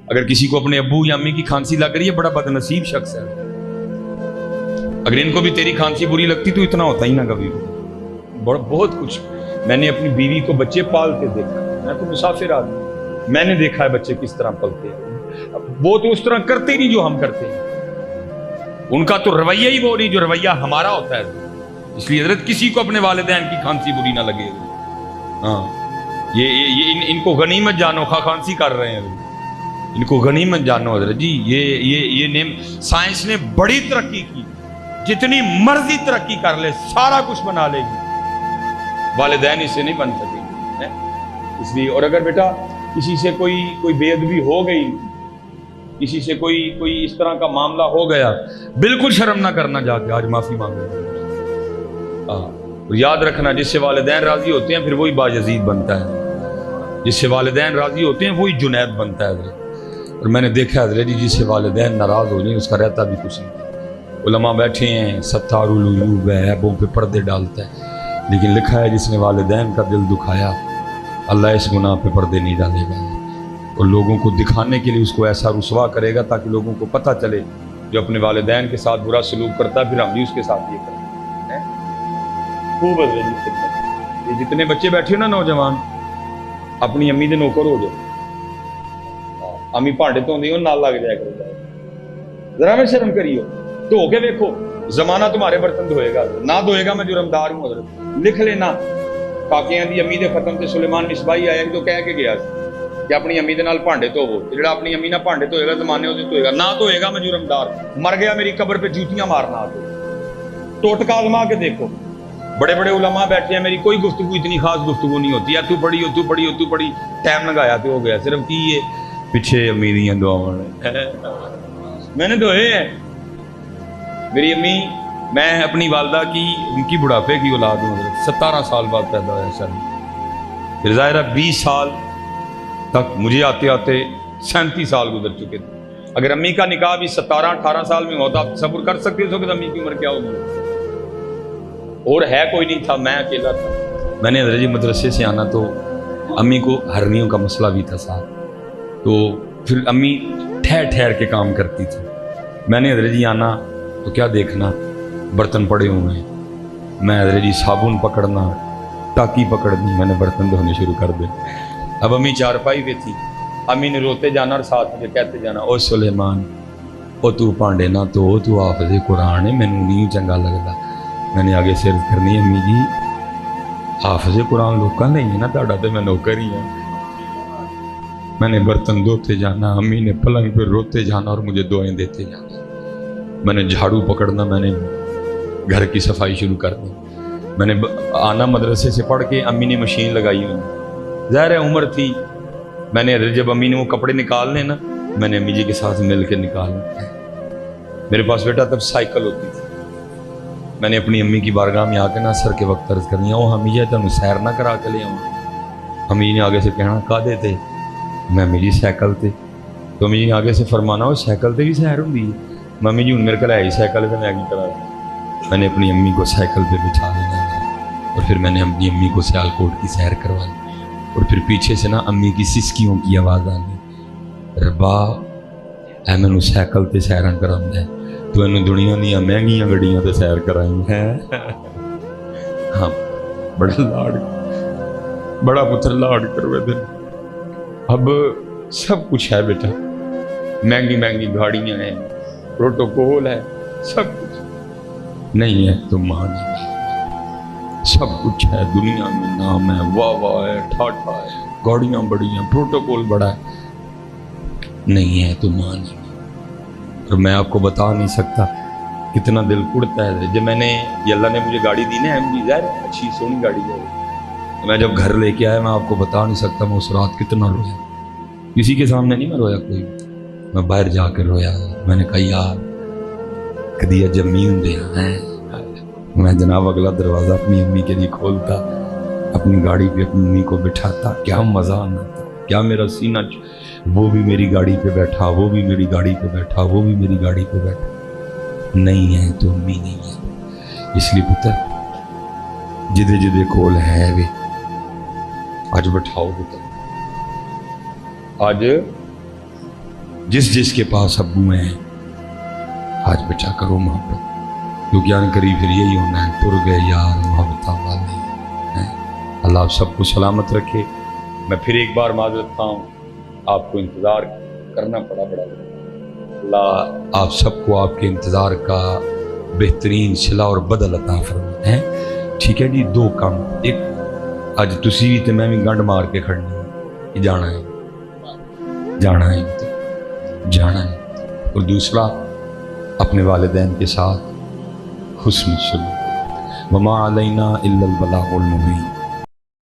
اگر کسی کو اپنے ابو یا امی کی کھانسی لگ رہی ہے بڑا بدنصیب شخص ہے. اگر ان کو بھی تیری کھانسی بری لگتی تو اتنا ہوتا ہی نہ کبھی. بہت کچھ میں نے اپنی بیوی کو بچے پالتے دیکھا. میں تو مسافر آدمی, میں نے دیکھا ہے بچے کس طرح پلتے ہیں. وہ تو اس طرح کرتے ہی نہیں جو ہم کرتے ہیں. ان کا تو رویہ ہی وہ نہیں جو رویہ ہمارا ہوتا ہے. اس لیے حضرت کسی کو اپنے والدین کی کھانسی بری نہ لگے. ہاں یہ ان کو غنیمت جانو. کھانسی کر رہے ہیں ان کو غنیمت جانو حضرت جی. یہ سائنس نے بڑی ترقی کی, جتنی مرضی ترقی کر لے سارا کچھ بنا لے گی, والدین اس سے نہیں بن سکیں گے. اس لیے اور اگر بیٹا کسی سے کوئی بے ادبی ہو گئی, کسی سے کوئی اس طرح کا معاملہ ہو گیا, بالکل شرم نہ کرنا جا کے آج معافی مانگو. یاد رکھنا جس سے والدین راضی ہوتے ہیں پھر وہی باجزید بنتا ہے. جس سے والدین راضی ہوتے ہیں وہی جنید بنتا ہے. اور میں نے دیکھا حضرت جی جس سے والدین ناراض ہو جائیں اس کا رہتا بھی کچھ نہیں. علماء بیٹھے ہیں ستار العیوب ہے, عیبوں پہ پردے ڈالتا ہے, لیکن لکھا ہے جس نے والدین کا دل دکھایا اللہ اس گناہ پہ پردے نہیں ڈالے گا, اور لوگوں کو دکھانے کے لیے اس کو ایسا رسوا کرے گا تاکہ لوگوں کو پتہ چلے جو اپنے والدین کے ساتھ برا سلوک کرتا ہے پھر ہم بھی اس کے ساتھ یہ کرتے ہیں. خوب ہے یہ جتنے بچے بیٹھے ہو نا نوجوان, اپنی امی دے نوکر ہو جائے. امی پانڈے تو ہوندی ہو نال لگ جائے کرو, ذرا میں شرم کریو, دھو کے دیکھو زمانہ تمہارے برتن دھوئے گا, نہ دھوئے گا میں جرمدار ہوں. حضرت لکھ لینا کاکیاں دی امی دے ختم تے سلیمان مصباحی آیا تو کہہ کے گیا کہ اپنی امی دے نال بھانڈے دھوو. جڑا اپنی امی نال بھانڈے دھوئے گا زمانے اودے دھوئے گا, نہ دھوئے گا میں جرمدار. مر گیا میری قبر پہ جوتیاں مارنا. آ ٹوٹکا آزما کے دیکھو. بڑے بڑے علماء بیٹھے ہیں, میری کوئی گفتگو اتنی خاص گفتگو نہیں ہوتی ہے. تو پڑھی ٹائم لگایا تو ہو گیا. صرف کی ہے پیچھے امی دیاں دعاواں میں نے دھوئے ہیں. میری امی, میں اپنی والدہ کی ان کی بڑھاپے کی اولاد ہوں. 17 سال بعد پیدا ہوا سر. پھر ظاہر 20 سال تک مجھے آتے آتے 37 سال گزر چکے تھے. اگر امی کا نکاح بھی 17-18 سال میں ہوتا آپ تصور کر سکتے ہو کہ امی کی عمر کیا ہوگی. اور ہے کوئی نہیں تھا, میں اکیلا تھا. میں نے حضرت جی مدرسے سے آنا تو امی کو ہرنیوں کا مسئلہ بھی تھا ساتھ, تو پھر امی ٹھہر کے کام کرتی تھی. میں نے حضرت جی آنا تو کیا دیکھنا برتن پڑے ہوئے ہیں, میں حضرت جی صابن پکڑنا, ٹاکی پکڑنی, میں نے برتن دھونے شروع کر دے. اب امی چارپائی پہ تھی, امی نے روتے جانا اور ساتھ مجھے کہتے جانا او سلیمان او تو پانڈے نہ تو حافظ قرآن ہے, مینوں نہیں چنگا لگتا. میں نے آگے سے عرض کرنی امی جی حافظ قرآن لوکاں نہیں ہے نا, تہاڈا تے میں نوکر ہی ہوں. میں نے برتن دھوتے جانا, امی نے پلنگ پہ روتے جانا اور مجھے دعائیں دیتے جانا. میں نے جھاڑو پکڑنا, میں نے گھر کی صفائی شروع کر دی. میں نے آنا مدرسے سے پڑھ کے, امی نے مشین لگائی ہوئی, ظاہر عمر تھی. میں نے جب امی نے وہ کپڑے نکالنے نا, میں نے امی جی کے ساتھ مل کے نکالنا. میرے پاس بیٹا تب سائیکل ہوتی تھی. میں نے اپنی امی کی بارگاہ میں آ کے نا سر کے وقت عرض کرنی او امی جی تمہیں سیر نہ کرا کے لے آؤں. امی نے آگے سے کہنا کادے تے, میں امی جی سائیکل تے. تو امی جی آگے سے فرمانا وہ سائیکل تے بھی سیر ہوندی ہے. ممی جی ہوں میرے کو ہے سائیکل سے میں کی کرا. میں نے اپنی امی کو سائیکل پہ بٹھا لینا اور پھر میں نے اپنی امی کو سیالکوٹ کی سیر کروائی. اور پھر پیچھے سے نا امی کی سسکیوں کی آواز آنی, ربا اے مینوں سائیکل تے سیراں کراوندا ہے, تو اینوں دنیا دیاں مہنگیاں گڈیاں تے سیر کرائی ہے. ہاں بڑا پتر لاڈ کروے دن. اب سب کچھ ہے بیٹا, مہنگی گاڑیاں ہیں, پروٹوکول ہے, سب کچھ نہیں ہے تو مان. سب کچھ ہے دنیا میں, نام ہے, واہ ہے, ٹھاٹھا ہے, گاڑیاں بڑی ہیں, پروٹوکول بڑا ہے, نہیں ہے تو مان. اور میں آپ کو بتا نہیں سکتا کتنا دل اڑتا ہے. جب میں نے یہ اللہ نے مجھے گاڑی دی نا ایم جی, ظاہر اچھی سونی گاڑی ہے, میں جب گھر لے کے آیا میں آپ کو بتا نہیں سکتا میں اس رات کتنا رویا. کسی کے سامنے نہیں میں رویا, کوئی میں باہر جا کے رویا. میں نے کہا یار کدی اجمی ہوں ہیں. میں جناب اگلا دروازہ اپنی امی کے لیے کھولتا, اپنی گاڑی پہ اپنی امی کو بٹھاتا, کیا مزہ آنا تھا. کیا میرا سینہ, وہ بھی میری گاڑی پہ بیٹھا, وہ بھی میری گاڑی پہ بیٹھا, وہ بھی میری گاڑی پہ بیٹھا. نہیں ہے تو امی نہیں ہے. اس لیے پتر جدے کول ہے وے آج بٹھاؤ پتر, آج جس جس کے پاس ابو ہیں آج بچا کرو محبت، کیونکہ ان قریب پھر یہی ہونا ہے، تر گئے یار محبت والے ہیں۔ اللہ آپ سب کو سلامت رکھے۔ میں پھر ایک بار معذرت خواہ ہوں، آپ کو انتظار کرنا پڑا بڑا۔ اللہ آپ سب کو آپ کے انتظار کا بہترین صلہ اور بدل عطا فرمائے۔ ٹھیک ہے جی، دو کام، ایک اج تسی بھی تے میں بھی گنڈ مار کے کھڑنی ہے، جانا ہے جانا ہے جانا ہے، اور دوسرا اپنے والدین کے ساتھ حسن سلوک۔ وما علینا الا البلاغ المبین۔